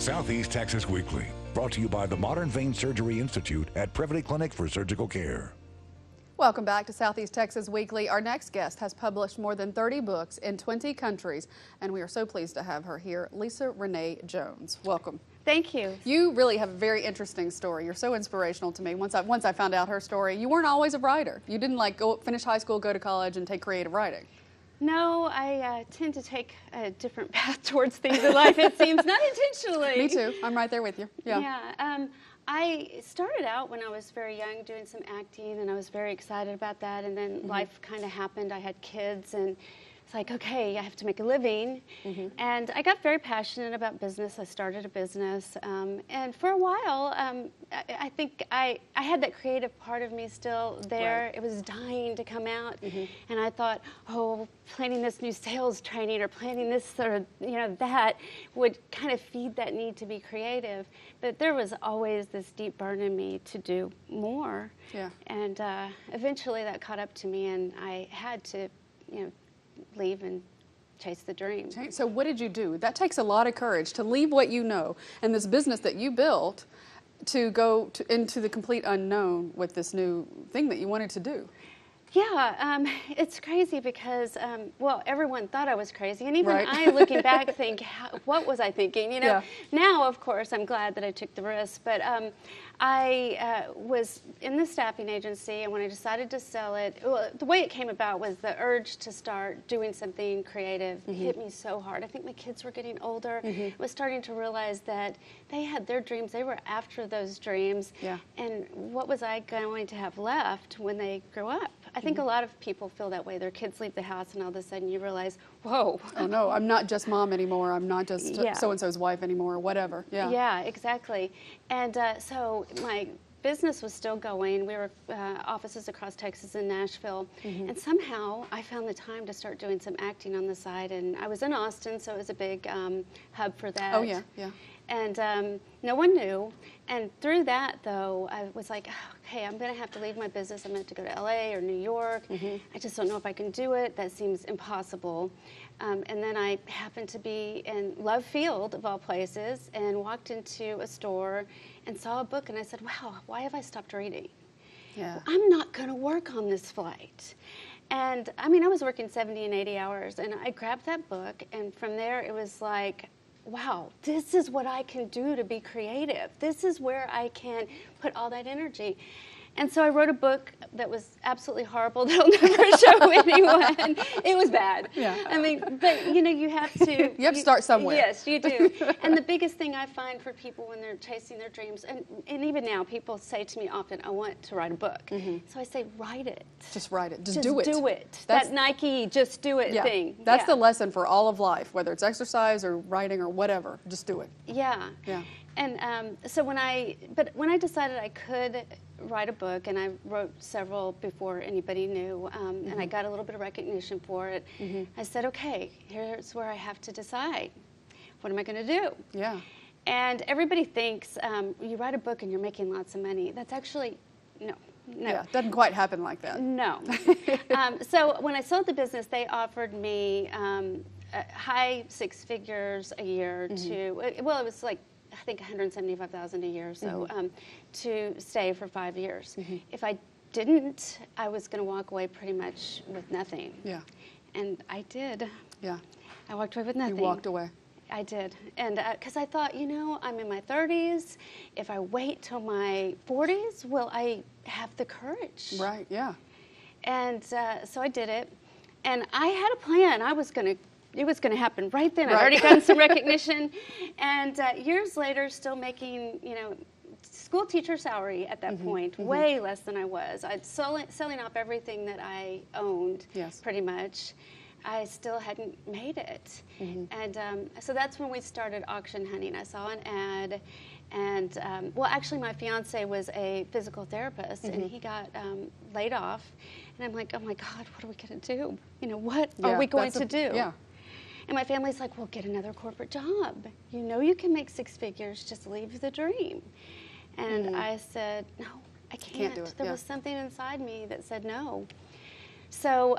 Southeast Texas Weekly, brought to you by the Modern Vein Surgery Institute at Privity Clinic for Surgical Care. Welcome back to Southeast Texas Weekly. Our next guest has published more than 30 books in 20 countries, and we are so pleased to have her here, Lisa Rene Jones. Welcome. Thank you. You really have a very interesting story. You're so inspirational to me. Once I found out her story, you weren't always a writer. You didn't like go finish high school, go to college, and take creative writing. No, I tend to take a different path towards things in life, it seems, not intentionally. Me too. I'm right there with you. Yeah. Yeah. I started out when I was very young doing some acting, and I was very excited about that, and then life kind of happened. I had kids, and it's like, okay, I have to make a living. And I got very passionate about business. I started a business, and for a while, I think I had that creative part of me still there. Right. It was dying to come out, and I thought, oh, planning this new sales training or planning this or that would kind of feed that need to be creative. But there was always this deep burn in me to do more. Yeah. And eventually that caught up to me, and I had to, leave and chase the dream. So what did you do? That takes a lot of courage to leave what you know and this business that you built to go into the complete unknown with this new thing that you wanted to do. Yeah, it's crazy because, well, everyone thought I was crazy, and even Right. I, looking back, think, what was I thinking? Yeah. Now, of course, I'm glad that I took the risk, but I was in the staffing agency, and when I decided to sell it, well, the way it came about was the urge to start doing something creative hit me so hard. I think my kids were getting older. I was starting to realize that they had their dreams. They were after those dreams, Yeah. and what was I going to have left when they grew up? I think a lot of people feel that way. Their kids leave the house, and all of a sudden you realize, whoa. Oh no, I'm not just mom anymore. I'm not just Yeah. so-and-so's wife anymore, or whatever. Yeah. Yeah, exactly. And so my business was still going. We were offices across Texas and Nashville. And somehow I found the time to start doing some acting on the side. And I was in Austin, so it was a big hub for that. Oh yeah, yeah. And no one knew. And through that, though, I was like, okay, I'm going to have to leave my business. I'm going to have to go to LA or New York. I just don't know if I can do it. That seems impossible. And then I happened to be in Love Field, of all places, and walked into a store and saw a book. And I said, wow, why have I stopped reading? Yeah. I'm not going to work on this flight. And I mean, I was working 70 and 80 hours, and I grabbed that book, and from there it was like, wow, this is what I can do to be creative. This is where I can put all that energy. And so I wrote a book that was absolutely horrible that I'll never show anyone. It was bad. Yeah. I mean, but you have to. You have to start somewhere. Yes, you do. And the biggest thing I find for people when they're chasing their dreams, and even now, people say to me often, I want to write a book. So I say, write it. Just write it. Just do do it. Do it. That's, that Nike just do it yeah, thing. That's Yeah. the lesson for all of life, whether it's exercise or writing or whatever. Just do it. Yeah. Yeah. And so when I decided I could write a book, and I wrote several before anybody knew, and I got a little bit of recognition for it, I said, okay, here's where I have to decide. What am I going to do? Yeah. And everybody thinks you write a book and you're making lots of money. That's actually, no. Yeah, it doesn't quite happen like that. No. So when I sold the business, they offered me high six figures a year well, it was like, I think $175,000 a year or so, to stay for 5 years. If I didn't, I was going to walk away pretty much with nothing. Yeah. And I did. Yeah. I walked away with nothing. You walked away. I did. And because I thought, I'm in my 30s. If I wait till my 40s, will I have the courage? Right, yeah. And so I did it. And I had a plan. It was going to happen right then. I'd Right. already gotten some recognition. And years later, still making, school teacher salary at that point, way less than I was. I'd selling off everything that I owned, Yes. pretty much. I still hadn't made it. And so that's when we started auction hunting. I saw an ad, and well, actually my fiance was a physical therapist, and he got laid off. And I'm like, oh my God, what are we going to do? What are we going to do? Yeah. And my family's like, well, get another corporate job. You can make six figures, just leave the dream. And I said, no, I can't. do it, There yeah. was something inside me that said no. So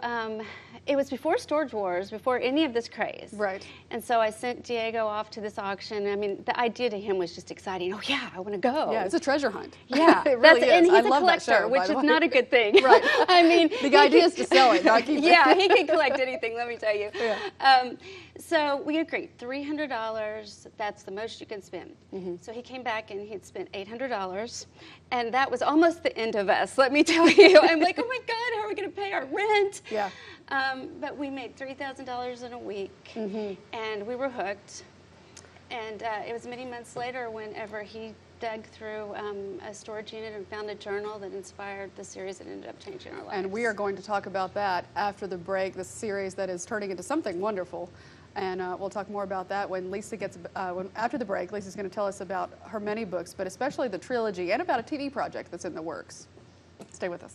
it was before Storage Wars, before any of this craze. Right. And so I sent Diego off to this auction. I mean, the idea to him was just exciting. Oh yeah, I want to go. Yeah, it's a treasure hunt. Yeah, it really is. And he's I a love that collector, show, which by the is way. not a good thing. Right. I mean, the idea is to sell it, not keep it. yeah, he can collect anything. Let me tell you. Yeah. So we agreed, $300. That's the most you can spend. So he came back and he'd spent $800, and that was almost the end of us. Let me tell you. I'm like, oh my God, how are we going to pay our rent? Yeah. But we made $3,000 in a week, and we were hooked. And it was many months later whenever he dug through a storage unit and found a journal that inspired the series that ended up changing our lives. And we are going to talk about that after the break, the series that is turning into something wonderful. And we'll talk more about that when Lisa gets, after the break. Lisa's going to tell us about her many books, but especially the trilogy and about a TV project that's in the works. Stay with us.